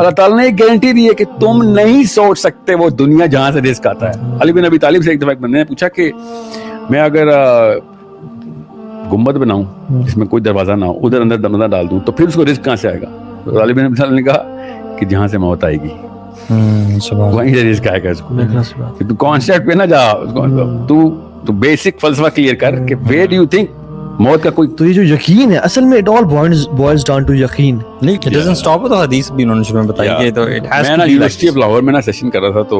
اللہ ताला ने एक गारंटी दी है कि तुम नहीं सोच सकते वो दुनिया जहां से रिस्क आता है. अली बिन अबी तालिब से एक दफा एक बंदे ने पूछा कि मैं अगर गुम्बद बनाऊं जिसमें कोई दरवाजा ना हो, उधर अंदर दरवाजा डाल दूं तो फिर उसको रिस्क कहां से आएगा? तो अली बिन अबी तालिब ने कहा कि जहां से मौत आएगी वहीं से रिस्क आएगा इसको. तू कॉन्सेप्ट पे ना जा, तू बेसिक फलसफा क्लियर कर कि वेयर डू यू थिंक मौत का कोई. तो ये जो यकीन है असल में it all boils down to यकीन. नहीं, इट डजंट स्टॉप विद हदीस भी उन्होंने शुरू में बताई कि तो इट हैज मैं ना यूनिवर्सिटी ऑफ लाहौर में ना सेशन कर रहा था तो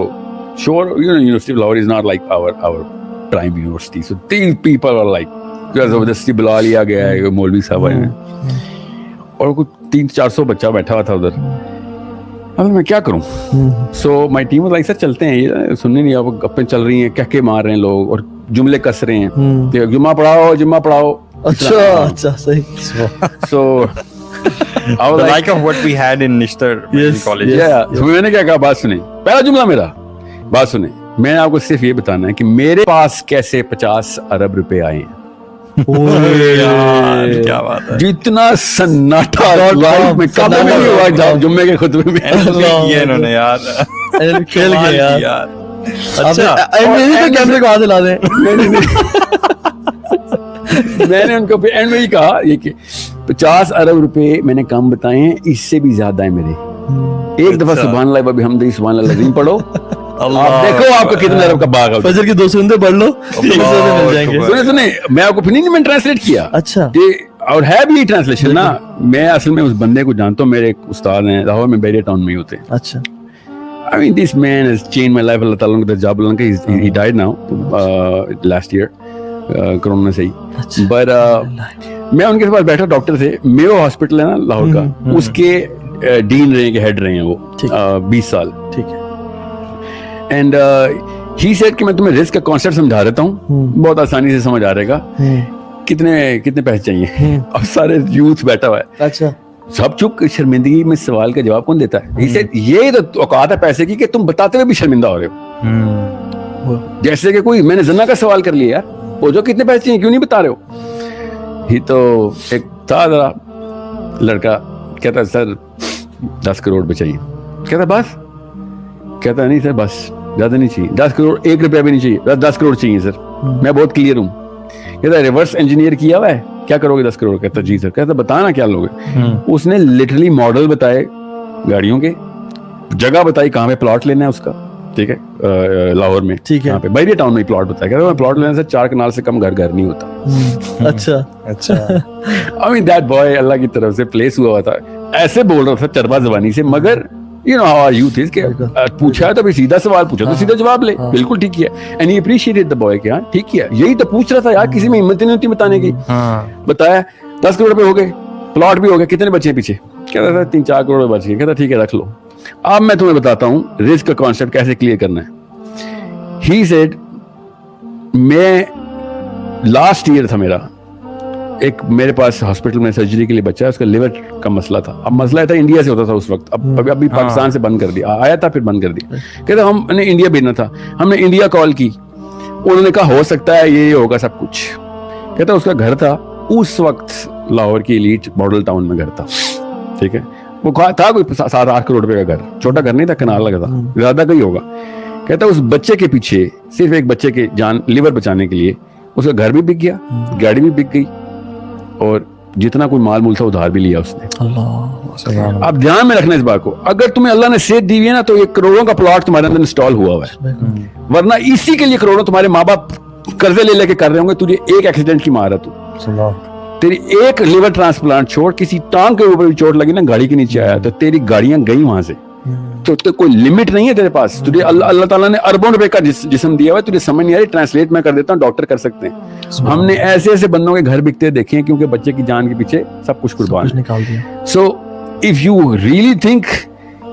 sure you know University of Lahore is not like our prime university. So 3 people are like जबरदस्ती बुला लिया गया है मौलवी साहब आए और कुछ 300-400 बच्चा बैठा हुआ था उधर. अब मैं क्या करूं? So my team was like sir चलते हैं, ये सुनने नहीं, अब गप्पें चल रही हैं, कहके मार रहे हैं लोग और जुमले कस रहे हैं कि जुम्मा पढ़ाओ. अच्छा सही. So I was like of what we had in Nishtar college. Yeah. So मैंने क्या कहा, बात सुने, पहला जुमला मेरा, बात सुने, मैं आपको सिर्फ ये बताना है कि मेरे पास कैसे 50 अरब रुपए आए हैं. यार क्या बात है. जितना सन्नाटा लाइफ में कभी नहीं हुआ जुम्मे के खुतबे में. ये इन्होंने यार खेल गए यार. अच्छा कैमरे को हाथ हिला दें. मैंने उनको एंड में ही कहा ये कि 50 अरब रुपए मैंने कम बताए हैं, इससे भी ज्यादा है मेरे. एक दफा सुभान अल्लाह व बिहम्दिही सुभान अल्लाह अज़ीम पढ़ो, आप देखो आपको कितने अरब का बाग है. फजर की 2 सुनते पढ़ लो, 300 में मिल जाएंगे. सुने मैं आपको फिर नहीं, मैं ट्रांसलेट किया. अच्छा. और है भी ट्रांसलेशन ना. मैं असल में उस बंदे को जानता हूँ, मेरे एक उस्ताद हैं लाहौर में, बैरिया टाउन में ही होते हैं. अच्छा. I mean, this man has changed my life. Allah Ta'ala उनका जब उनका he died now last year corona से ही. But मैं उनके पास बैठा, डॉक्टर थे, मेयो हॉस्पिटल है ना लाहौर का, उसके डीन रहे हैं, हेड रहे हैं वो 20 साल. ठीक है. एंड ही सेड कि मैं तुम्हें रिस्क का कॉन्सेप्ट समझा देता हूँ, बहुत आसानी से समझ आ रहेगा. कितने पैसे चाहिए? अब सारे यूथ बैठा हुआ है. अच्छा. सब चुप. शर्मिंदगी में सवाल का जवाब कौन देता है? ये तो औकात है पैसे की कि तुम बताते हुए भी शर्मिंदा हो रहे हो. जैसे कि कोई मैंने जना का सवाल कर लिया यार, वो जो कितने पैसे चाहिए क्यों नहीं बता रहे हो? ही तो एक था जरा लड़का, कहता सर 10 करोड़ रुपए चाहिए. कहता बस? कहता नहीं सर बस, ज्यादा नहीं चाहिए. 10 करोड़, 1 रुपया भी नहीं चाहिए, 10 करोड़ चाहिए सर, मैं बहुत क्लियर हूँ. कहता रिवर्स इंजीनियर किया हुआ है, क्या करोगे 10 करोड़? कहता जी सर. कहता बताना क्या लोगे? उसने लिटरली मॉडल बताए गाड़ियों के, जगह बताई कहाँ पे प्लॉट लेना है उसका, ठीक है, लाहौर में, ठीक है, यहाँ पे बैरिया टाउन में प्लॉट बताया. कहता प्लॉट लेने से 4 कनाल से कम घर नहीं होता. अच्छा. आई मीन दैट बॉय अल्लाह की तरफ से प्लेस हुआ था, ऐसे बोल रहा था चरबा जबानी से, मगर you know how our youth is कि पूछा है तो भी सीधा सवाल पूछा तो सीधा जवाब ले. बिल्कुल ठीक किया. And he appreciated the boy कि हाँ ठीक किया, यही तो पूछ रहा था यार, किसी में हिम्मत नहीं होती बताने की. बताया 10 करोड़ रुपए हो गए, प्लॉट भी हो गया, कितने बचे पीछे? कहता था 3-4 करोड़ बच गए. कहता ठीक है रख लो. अब मैं तुम्हें बताता हूँ रिस्क का कॉन्सेप्ट कैसे क्लियर करना है. ही सेड मैं लास्ट ईयर था मेरा, एक मेरे पास हॉस्पिटल में सर्जरी के लिए बच्चा है, उसका लिवर का मसला था. अब मसला था इंडिया से होता था उस वक्त, अब अभी पाकिस्तान से बंद कर दिया, आया था फिर बंद कर दिया. कहते हमने इंडिया भेजना था, हमने इंडिया कॉल की, उन्होंने कहा हो सकता है ये होगा सब कुछ. कहता उसका घर था उस वक्त लाहौर की एलीट मॉडल टाउन में घर था, ठीक है, वो था कोई 7-8 करोड़ रुपए का घर, छोटा घर नहीं था, कनाल लगा था, ज्यादा का ही होगा. कहता उस बच्चे के पीछे, सिर्फ एक बच्चे के जान लिवर बचाने के लिए उसका घर भी बिक गया, गाड़ी भी बिक गई, और जितना कोई माल मूल था उधार भी लिया उसने. अब ध्यान में रखना इस बात को, अगर तुम्हें अल्लाह ने सेहत दी है ना तो ये करोड़ों का प्लॉट तुम्हारे अंदर इंस्टॉल हुआ है, वरना इसी के लिए करोड़ों तुम्हारे माँ बाप कर्जे ले लेके कर रहे होंगे. तुझे एक एक्सीडेंट की मार है, तू तेरी एक लिवर ट्रांसप्लांट छोड़, किसी टांग के ऊपर भी चोट लगी ना, गाड़ी के नीचे आया तो तेरी गाड़ियां गई वहां से. तो कोई लिमिट नहीं है तेरे पास. तुझे अल्लाह ताला ने अरबों रुपए का जिस्म दिया हुआ है, तुझे समझ नहीं आ रही. ट्रांसलेट मैं कर देता हूँ, डॉक्टर कर सकते हैं. हमने ऐसे बंदों के घर बिकते देखे हैं, क्योंकि बच्चे की जान के पीछे सब कुछ कुर्बान निकाल दिया. So if you really think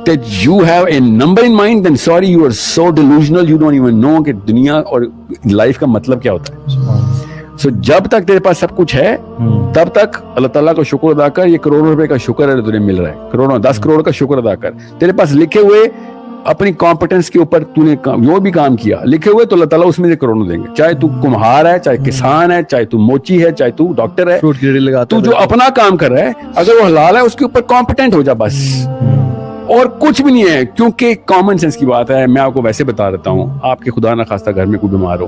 that you have a number in mind, then sorry, you are so delusional, you don't even know कि दुनिया और लाइफ का मतलब क्या होता है. So जब तक तेरे पास सब कुछ है तब तक अल्लाह ताला का शुक्र अदा कर. ये करोड़ों रुपए का शुक्र है तुझे मिल रहा है, करोड़ों 10 करोड़ का शुक्र अदा कर. तेरे पास लिखे हुए अपनी कॉम्पिटेंस के ऊपर तूने जो भी काम किया लिखे हुए, तो अल्लाह ताला उसमें से करोड़ों देंगे. चाहे तू कुम्हार है, चाहे किसान है, चाहे तू मोची है, चाहे तू डॉक्टर है, तू जो अपना काम कर रहा है, अगर वो हलाल है उसके ऊपर कॉम्पिटेंट हो जा बस. اور کچھ بھی نہیں ہے, کیونکہ کامن سینس کی بات ہے. میں آپ کو ویسے بتا دیتا ہوں, آپ کے خدا نخواستہ گھر میں کوئی بیمار ہو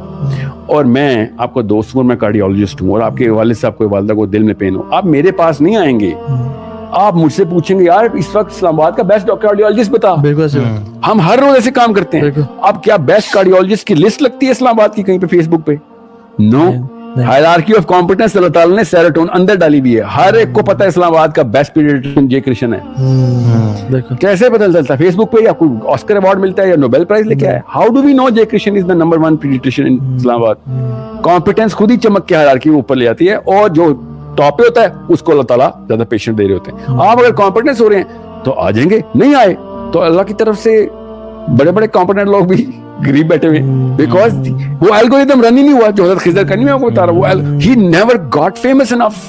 اور میں آپ کو دوست ہوں, میں کارڈیولوجسٹ ہوں, اور آپ کے والد صاحب کو والدہ کو دل میں پین ہو, آپ میرے پاس نہیں آئیں گے, آپ مجھ سے پوچھیں گے یار اس وقت اسلام آباد کا بیسٹ کارڈیولوجسٹ بتا. ہم ہر روز ایسے کام کرتے ہیں. اب کیا بیسٹ کارڈیولوجسٹ کی لسٹ لگتی ہے اسلام آباد کی کہیں پہ فیس بک پہ؟ نو. ہائرارکی آف کمپیٹنس اللہ تعالیٰ نے سیروٹون اندر ڈالی بھی ہے. ہر ایک کو پتا ہے اسلام آباد کا بیسٹ پیڈیاٹرین جے کرشن ہے. کیسے پتہ چلتا ہے؟ فیس بک پہ, یا کوئی آسکر ایوارڈ ملتا ہے یا نوبیل پرائز لے کے آیا. How do we know Jai Krishan is the number 1 paediatrician in Islamabad? Competence خود ہی چمک کے ہائرارکی اوپر لے آتی ہے, اور جو ٹاپ پہ ہوتا ہے اس کو اللہ تعالیٰ زیادہ پیشنٹ دے رہے ہوتے ہیں. آپ اگر کمپیٹنس ہو رہے ہیں تو آ جائیں گے, نہیں آئے تو اللہ کی طرف سے بڑے بڑے کمپیٹنٹ لوگ بھی غریب بیٹھے ہوئے, بیکاز وہ الگورتھم رن ہی نہیں ہوا جو حضرت خضر کا. نہیں میں آپ کو بتا رہا ہوں, he never got famous enough,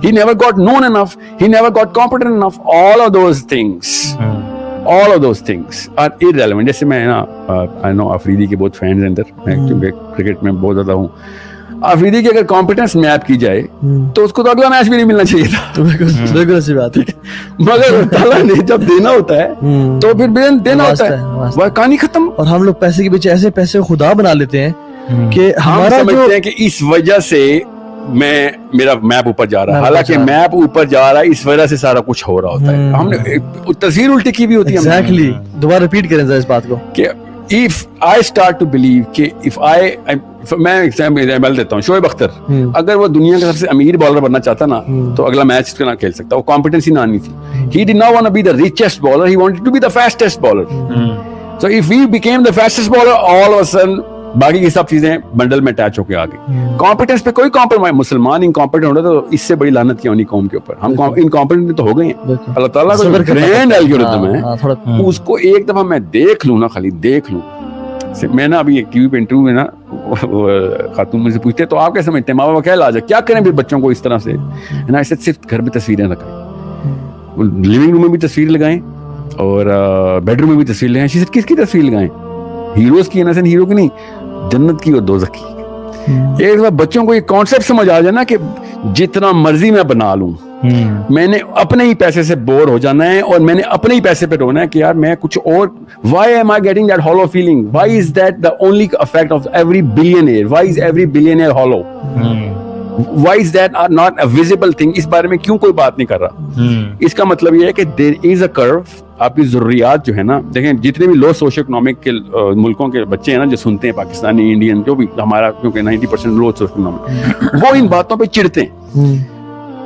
he never got known enough, he never got competent enough. All of those things are irrelevant. جیسے میں نا I know آفریدی کے بہت فینز ہیں ادھر, میں کیونکہ کرکٹ میں بہت زیادہ ہوں. آفریدی کی اگر کمپیٹنس میپ کی جائے تو اس کو تو اگلا میچ بھی نہیں ملنا چاہیے تھا. بالکل ایسی بات ہے, مگر تعالیٰ نے جب دینا ہوتا ہے تو پھر دینا ہوتا ہے, وہ کہانی ختم. اور ہم لوگ پیسے کے پیچھے ایسے پیسے خدا بنا لیتے ہیں کہ ہم سمجھتے ہیں کہ اس وجہ سے میرا میپ اوپر جا رہا ہے, حالانکہ میپ اوپر جا رہا ہے اس وجہ سے سارا کچھ ہو رہا ہوتا ہے. ہم نے تصویر الٹی کی بھی ہوتی ہے. ایگزیکٹلی, دوبارہ ریپیٹ کریں ذرا اس بات کو کہ if I start to believe کہ میں ایگزامپل دیتا ہوں, شعیب اختر اگر وہ دنیا کا سب سے امیر بالر بننا چاہتا نا تو اگلا میچ نہ کھیل سکتا, وہ کمپیٹنسی نہ آنی تھی. He did not want to be the richest bowler, he wanted to be the fastest bowler. So if we became the fastest bowler, all of a sudden باقی کی سب چیزیں بنڈل میں اٹیچ ہو کے آ گئی. کمپیٹنس پہ کوئی کمپرومائز, مسلمان incompetent ہوتا تو اس سے بڑی لعنت کیا ہونی قوم کے اوپر. ہم انکمپیٹنٹ تو ہو گئے ہیں. اللہ تعالیٰ کا گرینڈ الگورتھم ہے, اس کو ایک دفعہ میں دیکھ لوں نا, خالی دیکھ لوں. میں نا ابھی ایک ٹی وی پہ انٹرویو میں نا خاتون مجھ سے پوچھتے تو آپ کیا سمجھتے ہیں ماں باپ کیا علاج ہے, کیا کریں پھر بچوں کو اس طرح سے؟ نا ایسے صرف گھر میں تصویریں لگائیں, لیونگ روم میں بھی تصویر لگائیں اور بیڈ روم میں بھی تصویر لگائیں. صرف کس کی تصویر لگائیں؟ ہیروز کی, نا ہیرو کی نہیں, جنت کی اور دوزخ کی. ایک دفعہ بچوں کو یہ کانسیپٹ سمجھ آ جائے نا کہ جتنا مرضی میں بنا لوں, میں نے اپنے ہی پیسے سے بور ہو جانا ہے اور میں نے اپنے ہی پیسے پہ رونا ہے کہ یار میں کچھ اور. why am I getting that hollow feeling? why is that the only effect of every billionaire? why is every billionaire hollow? why is that not a visible thing? اس بارے میں کیوں کوئی بات نہیں کر رہا؟ اس کا مطلب یہ ہے کہ there is a curve. آپ کی ضروریات جو ہے نا, دیکھیں جتنے بھی لو سوشو اکنامک کے ملکوں کے بچے ہیں نا جو سنتے ہیں, پاکستانی, انڈین, جو بھی ہمارا, کیونکہ 90% لو سوشو اکنامک, وہ ان باتوں پہ چڑھتے ہیں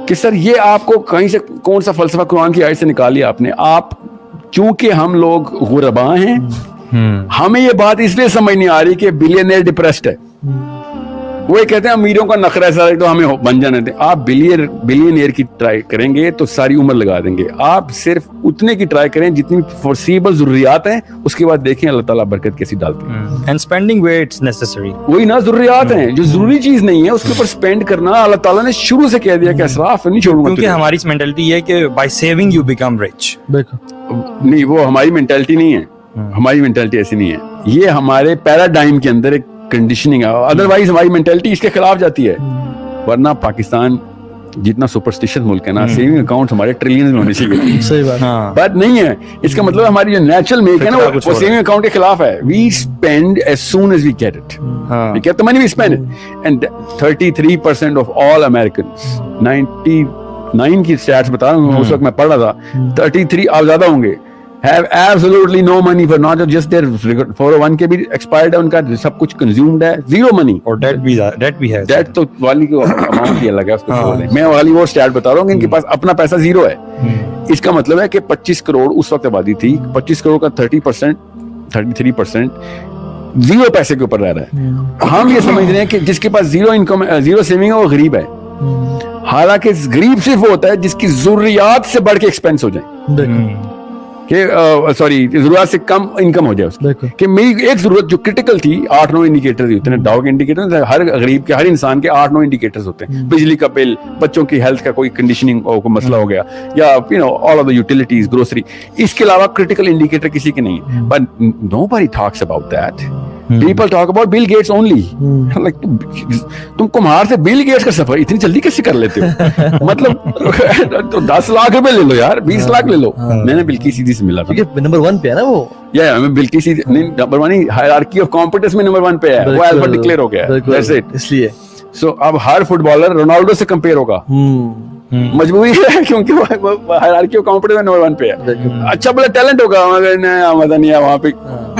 کہ سر یہ آپ کو کہیں سے کون سا فلسفہ قرآن کی آیت سے نکالیا آپ نے. آپ چونکہ ہم لوگ غرباء ہیں, ہمیں یہ بات اس لیے سمجھ نہیں آ رہی کہ بلینئر ڈپریسڈ ہے. وہ یہ کہتے ہیں امیروں کا نخرہ ہے سارے تو ہمیں بن جانے دیں. آپ بلینئر کی ٹرائی کریں گے تو ساری عمر لگا دیں گے. آپ صرف اتنے کی ٹرائی کریں جتنی فورسیبل ضروریات ہیں, اس کے بعد دیکھیں اللہ تعالیٰ برکت کیسی ڈالتے ہیں. And spending where it's necessary, وہی نا ضروریات ہیں, جو ضروری چیز نہیں ہے اس کے اوپر اسپینڈ کرنا اللہ تعالیٰ نے شروع سے کہہ دیا کہ اسراف نہیں چھوڑوں گا. کیونکہ ہماری مینٹلٹی یہ ہے کہ by saving you become rich. نہیں, وہ ہماری مینٹلٹی نہیں ہے, ہماری مینٹلٹی ایسی نہیں ہے. یہ ہمارے پیراڈائم کے اندر ایک کنڈیشننگ ہے, ادروائز ہماری مینٹلٹی اس کے خلاف جاتی ہے. ورنہ پاکستان جتنا سپرسٹیشن ملک ہے نا, سیونگ اکاؤنٹ ہمارے ٹریلینز میں ہونے چاہیے. صحیح بات, بٹ نہیں ہے. اس کا مطلب ہماری جو نیچرل میک ہے نا وہ سیونگ اکاؤنٹ کے خلاف ہے. We spend as soon as we get it. We get the money, we spend it. And 33% of all Americans, 99 کی اسٹیٹس بتا رہا ہوں, اس وقت میں پڑھ رہا تھا, 33 آپ زیادہ ہوں گے, have absolutely no money for not just their 401 کے بھی ایکسپائرڈ ہے, ان کا سب کچھ کنزیومڈ ہے, زیرو منی. اور ڈیٹ بھی ہے. ڈیٹ تو والی کو اماؤنٹ ہی الگ ہے, اس کو چھوڑ دیں. میں والی وہ اسٹیٹ بتا رہا ہوں کہ ان کے پاس اپنا پیسہ زیرو ہے. اس کا مطلب ہے کہ 25 کروڑ اس وقت آبادی تھی, 25 کروڑ کا 33% زیرو پیسے کے اوپر رہ رہا ہے. ہم یہ سمجھ رہے ہیں کہ جس کے پاس زیرو انکم, زیرو سیونگ ہے وہ غریب ہے. حالانکہ غریب صرف وہ ہوتا ہے جس کی ضروریات سے بڑھ کے ایکسپینس ہو جائیں, کہ سوری ضرورت سے کم انکم ہو جائے اس کی. کہ میری ایک ضرورت جو کرٹیکل تھی, 8-9 انڈیکیٹرز ہوتے ہیں, ڈاؤ کے انڈیکیٹر, ہر غریب کے, ہر انسان کے 8-9 انڈیکیٹرز ہوتے ہیں. بجلی کا بل, بچوں کی ہیلتھ کا کوئی کنڈیشننگ کو مسئلہ ہو گیا, یا all of the utilities, grocery. اس کے علاوہ کرٹیکل انڈیکیٹر کسی کے نہیں ہے. But nobody talks about that. People talk about Bill Gates only. Like, तुम कुम्हार से बिल गेट्स का सफर इतनी जल्दी कैसे कर लेते हो? मतलब तो 10 लाख रुपए ले लो यार, 20 लाख ले लो. मैंने बिल्की सीधी से मिला था. क्योंकि नंबर 1 पे है ना वो. मैं बिल्की सीधी नंबर 1 ही हायरार्की ऑफ कॉम्पिटेंस में नंबर 1 पे है. वो अल्बर्ट डिक्लेयर हो गया. That's it. इसलिए सो अब हर फुटबॉलर रोनाल्डो से कंपेयर होगा. मजबूरी है क्योंकि वो हायरार्की ऑफ कॉम्पिटेंस में नंबर 1 पे है. अच्छा बड़ा टैलेंट होगा, मगर मजा नहीं है वहाँ पे.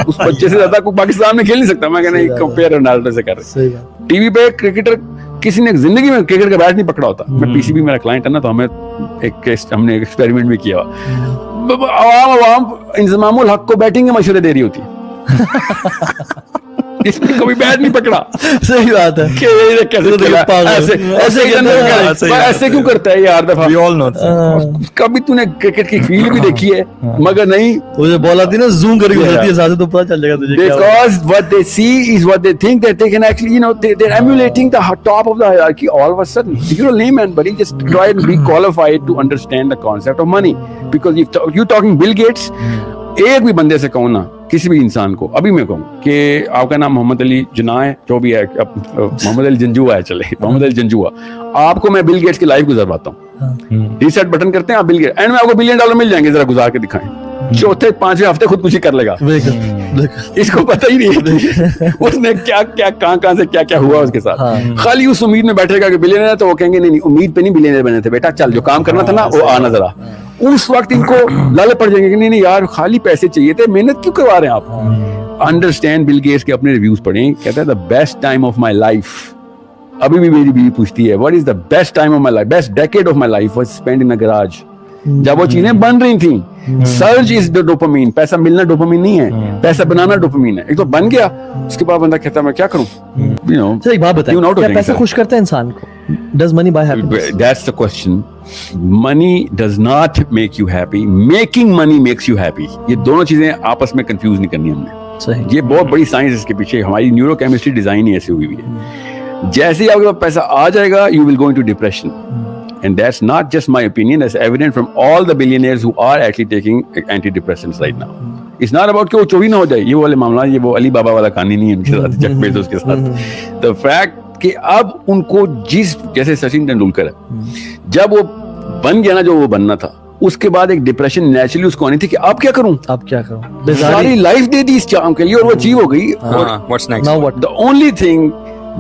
उस बच्चे से ज्यादा कोई पाकिस्तान में खेल नहीं सकता. मैं कहना कंपेयर रोनाल्डो से कर रहे. टीवी पे क्रिकेटर किसी ने जिंदगी में क्रिकेट का बैट नहीं पकड़ा होता. मैं पीसीबी मेरा क्लाइंट है ना, तो हमने एक एक्सपेरिमेंट भी किया. आवाम इंतजामुल हक को बैटिंग के मशवरे दे रही होती. इसने कभी बैट नहीं पकड़ा. सही बात है. ऐसे क्यों करता है यार? दफा कभी तूने क्रिकेट की फील्ड भी देखी है? मगर नहीं, वो जो बॉल आती है ना, जूम करके होती है साथ, तो पता चल जाएगा तुझे. Because what they see is what they think that they can actually, they're emulating the top of the hierarchy all of a sudden. If you're a layman, buddy, just try and be qualified to understand the concept of money. Because if you're talking Bill Gates, एक भी बंदे से कहूँ ना, किसी भी इंसान को, अभी मैं कहूँ कि आपका नाम मोहम्मद अली जुना है, जो भी है, मोहम्मद अली जंजुआ है, चले मोहम्मद अली जंजुआ, आपको मैं बिल गेट्स की लाइफ गुजरवाता हूँ. रीसेट बटन करते हैं आप बिल गेट्स, एंड में आपको $1 बिलियन मिल जाएंगे. जरा गुजार के दिखाएं. चौथे 5वें हफ्ते खुदकुशी कर लेगा. इसको पता ही नहीं है उसने क्या क्या कहाँ से क्या क्या हुआ उसके साथ. खाली उस उम्मीद में बैठेगा कि बिलियनर है, तो वो कहेंगे नहीं उम्मीद पे नहीं बिलियनर बने थे बेटा, चल जो काम करना था ना वो आना जरा. उस वक्त इनको लाले पड़ जाएंगे कि नहीं यार खाली पैसे चाहिए थे, मेहनत क्यों करवा रहे हैं आप. अंडरस्टैंड, बिल गेट्स के अपने रिव्यूज पढ़ें. कहता है the best time of my life. अभी भी मेरी बीवी पूछती है what is the best time of my life, best decade of my life was spent in a garage. जब वो चीजें बन रही थी. Surge is the dopamine. पैसा मिलना डोपामीन नहीं है, पैसा बनाना डोपामीन है. एक तो बन गया, उसके बाद बंदा कहता है मैं क्या करूं. सर एक बात बताइए, क्या पैसा खुश करता है इंसान को? Does money buy happiness? That's the question. Money does not make you happy. Making money makes you happy. ये दोनों चीजें आपस में कंफ्यूज नहीं करनी हमने. सही. ये बहुत बड़ी साइंस इसके पीछे. हमारी न्यूरोकेमिस्ट्री डिजाइन ही ऐसी हुई हुई है. जैसे ही आपके पास पैसा आ जाएगा, you will go into depression. And that's not just my opinion. That's evident from all the billionaires who are actually taking antidepressants right now. It's not about कि वो चोरी ना हो जाए. ये वाले मामला, ये वो अली बाबा वाला कहानी नहीं है उनके साथ, जेफ बेजोस के साथ. The fact कि अब उनको जैसे सचिन तेंदुलकर है, जब वो बन गया ना जो वो बनना था, उसके बाद एक डिप्रेशन नेचुरली उसको आनी थी कि अब क्या करूं, सारी लाइफ दे दी इस काम के लिए और वो अचीव हो गई. What's next? Now what? The only thing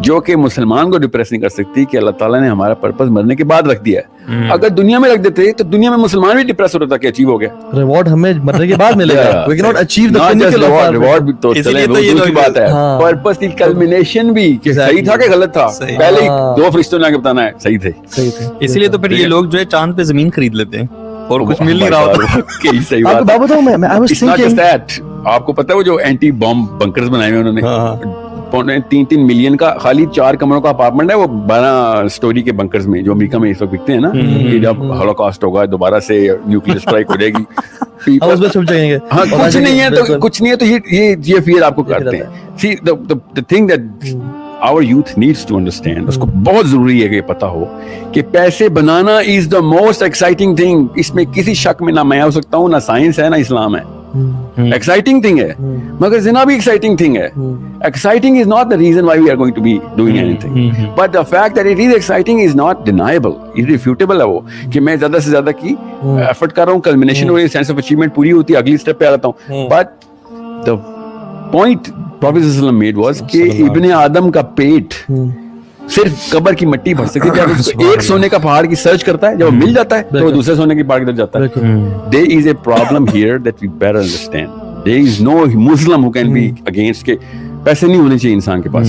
जो कि मुसलमान को डिप्रेस नहीं कर सकती कि अल्लाह ताला ने हमारा पर्पस मरने के बाद रख दिया है. अगर दुनिया में रख देते तो दुनिया में मुसलमान भी डिप्रेस होता था कि अचीव हो गया. रिवॉर्ड हमें मरने के बाद मिलेगा. We cannot achieve the pinnacle of our reward भी तो चले वो की बात है. पर्पस की कल्मिनेशन भी कि सही था कि गलत था, पहले ही 2 फरिश्तों ने आके बताना है सही थे. इसीलिए तो फिर ये लोग जो है चांद पे जमीन खरीद लेते हैं और कुछ मिल नहीं रहा होता. सही बात. आपको बताऊं मैं I was thinking, आपको पता है वो जो एंटी बॉम्ब बंकर्स बनाए हुए उन्होंने 3 मिलियन का खाली 4 कमरों का अपार्टमेंट है वो 12 स्टोरी के बंकर्स में, जो अमेरिका में इस वक्त बिकते हैं ना, कि जब हॉलोकॉस्ट होगा दोबारा से न्यूक्लियर स्ट्राइक हो जाएगी, कुछ नहीं है तो ये फियर आपको करते हैं. See the thing that our youth needs to understand, उसको बहुत जरूरी है कि पता हो कि पैसे बनाना is the most exciting thing. इसमें किसी शक में ना मैं हो सकता हूँ, ना साइंस है, ना इस्लाम है. एक्साइटिंग थिंग है, मगर जिना भी एक्साइटिंग थिंग है. Exciting is not the reason why we are going to be doing anything, but the fact that it is exciting is not deniable, irrefutable है वो कि मैं ज्यादा से ज्यादा की एफर्ट कर रहा हूँ, कल्मिनेशन और सेंस ऑफ अचीवमेंट पूरी होती है, अगली स्टेप पे आ जाता हूँ. बट द पॉइंट प्रॉफेट सल्लल्लाहु अलैहि वसल्लम मेड वाज कि इब्ने आदम का पेट सिर्फ कब्र की मिट्टी भर सकती है. उसको एक सोने का पहाड़ की सर्च करता है, जब वो मिल जाता है तो वो दूसरे सोने की पहाड़ की तरफ जाता है. There is a problem here that we better understand. There is no Muslim who can be against के पैसे नहीं होने चाहिए इंसान के पास.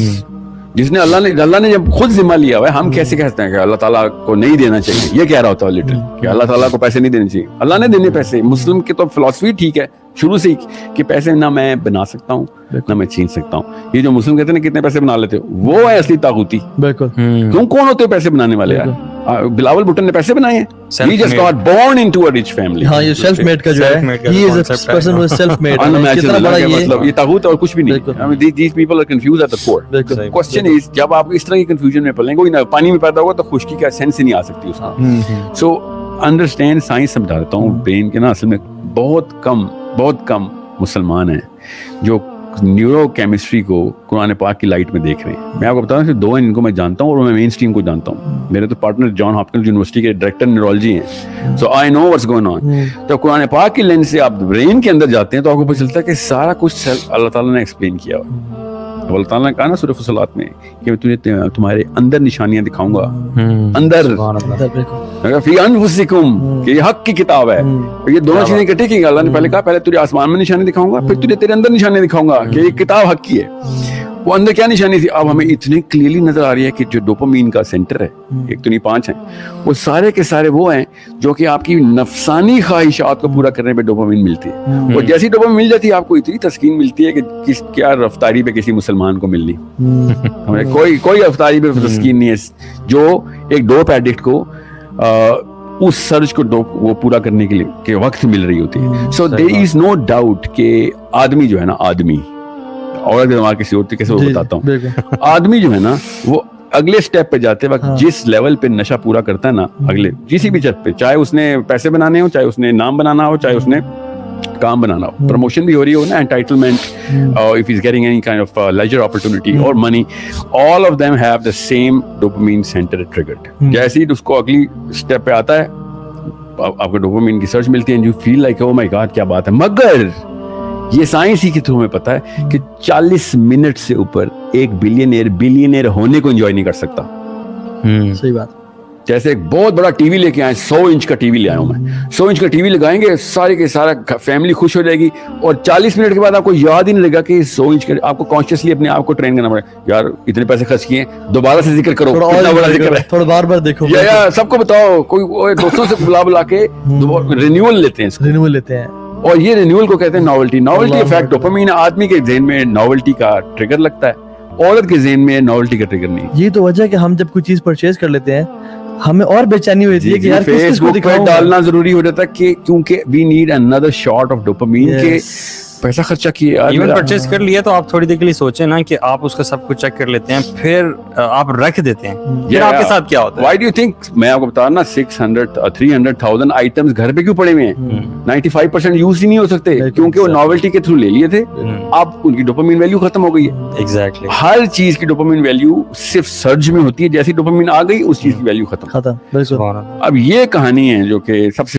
जिसने अल्लाह ने जब खुद जिम्मा लिया हुआ है, हम कैसे कहते हैं कि अल्लाह ताला को नहीं देना चाहिए. ये कह रहा होता है लिटरली कि अल्लाह ताला को पैसे नहीं देने चाहिए. अल्लाह ने देने पैसे. मुस्लिम की तो फिलॉसफी ठीक है शुरू से ही कि पैसे ना मैं बना सकता हूँ ना मैं छीन सकता हूँ. ये जो मुस्लिम कहते हैं ना कितने पैसे बना लेते हो, वो है असली ताकूती. बिल्कुल. तुम कौन होते हो पैसे बनाने वाले यार? बिलावल भुट्टो ने पैसे बनाए हैं. He just got born into a rich family. हाँ, ये सेल्फ मेड का जो है, he is a person who is self made. कितना बड़ा ये मतलब ये ताकूत और कुछ भी नहीं. I mean these people are confused at the core. Question is जब आप इस तरह की confusion में पड़ेंगे, कोई ना पानी में पैदा होगा तो खुशकी का सेंस ही नहीं आ सकती उसका. So understand, साइंस समझा देता हूँ. ब्रेन के ना असल में बहुत कम मुसलमान हैं जो न्यूरो केमिस्ट्री को कुरान पाक की लाइट में देख रहे हैं। मैं आपको बता रहा हूँ दो हैं जिनको मैं जानता हूँ और मैं मेन स्ट्रीम को जानता हूँ। मेरे तो पार्टनर जॉन हॉपकिंस यूनिवर्सिटी के डायरेक्टर न्यूरोलॉजी हैं, so I know what's going on. तो कुरान पाक की लेंस से आप ब्रेन के अंदर जाते हैं तो आपको पता चलता है कि सारा कुछ अल्लाह ताला ने एक्सप्लेन किया हुआ। अल्लाह ताला ने कहा ना सूरह फुसलात में कि मैं तुझे तुम्हारे अंदर निशानियां दिखाऊंगा, अंदर फी अनफुसिकुम, कि ये हक की किताब है। ये दोनों चीजें इकट्ठी की अल्लाह ने पहले कहा पहले तुझे आसमान में निशानी दिखाऊंगा, फिर तुझे तेरे अंदर निशानी दिखाऊंगा कि ये किताब हक की है। वो अंदर क्या निशानी थी अब हमें इतनी क्लियरली नजर आ रही है कि जो डोपामीन का सेंटर है, एक तो नहीं 5 हैं, वो सारे के सारे वो हैं जो कि आपकी नफसानी ख्वाहिशात को पूरा करने पे डोपामीन मिलती है। और जैसी डोपामीन मिल जाती है आपको इतनी तस्कीन मिलती है कि किस क्या रफ्तारी पे किसी मुसलमान को मिलनी, हमें कोई रफ्तारी पे तस्कीन नहीं है जो एक डोप एडिक्ट को उस सर्च को वो पूरा करने के लिए के वक्त मिल रही होती है। So there is no doubt कि आदमी जो है ना, आदमी और दिमाग किसी और तरीके से वो बताता हूँ, आदमी जो है ना वो अगले स्टेप पे जाते वक्त जिस लेवल पे नशा पूरा करता है ना, अगले किसी भी चीज पे, चाहे उसने पैसे बनाने हो, चाहे उसने नाम बनाना हो, चाहे उसने काम बनाना हो, प्रमोशन भी हो रही हो ना, entitlement, if is getting any kind of leisure opportunity और money, all of them have the same dopamine centre triggered. जैसे ही उसको अगली स्टेप पे आता है आपको डोपामीन की सर्च मिलती है, you feel like oh my God क्या बात है। मगर ये साइंस ही के थ्रू हमें पता है कि 40 मिनट से ऊपर एक बिलियनियर होने को एंजॉय नहीं कर सकता। सही बात। जैसे एक बहुत बड़ा टीवी लेके आए, 100 इंच का टीवी ले आया हूं मैं, 100 इंच का टीवी लगाएंगे, सारे के सारा फैमिली खुश हो जाएगी और 40 मिनट के बाद आपको याद ही नहीं लगेगा कि 100 इंच का, आपको कॉन्शियसली अपने आप को ट्रेन करना पड़ेगा, यार इतने पैसे खर्च किए, दोबारा से जिक्र करो, कितना बड़ा जिक्र है, थोड़ा बार देखो, या सबको बताओ, कोई दोस्तों से बुला के रिन्यूअल लेते हैं, रिन्यूअल लेते हैं। और ये रिन्यूअल को कहते हैं नॉवेल्टी इफेक्ट। डोपामीन आदमी के ज़हन में नॉवेल्टी का ट्रिगर लगता है, औरत के ज़हन में नॉवेल्टी का ट्रिगर नहीं। ये तो वजह है कि हम जब कोई चीज परचेज कर लेते हैं हमें और बेचैनी होती है कि यार फेसबुक पे डालना जरूरी हो जाता है कि क्योंकि we need another shot of dopamine के पैसा खर्चा किए। इवन परचेज कर लिया तो आप थोड़ी देर के लिए सोचें ना कि आप उसका सब कुछ चेक कर लेते हैं, फिर आप रख देते हैं, फिर आपके साथ क्या होता है? Why do you think, मैं आपको बता रहा ना, 300,000 आइटम्स घर पे क्यों पड़े हुए हैं? 95% यूज ही नहीं हो सकते क्योंकि वो नॉवेल्टी के थ्रू ले लिए थे, अब उनकी डोपामीन वैल्यू खत्म हो गई है। एग्जैक्टली। हर चीज की डोपामीन वैल्यू सिर्फ सर्ज में होती है, जैसी डोपामीन आ गई उस चीज की वैल्यू खत्म। बिल्कुल। अब ये कहानी है जो कि सबसे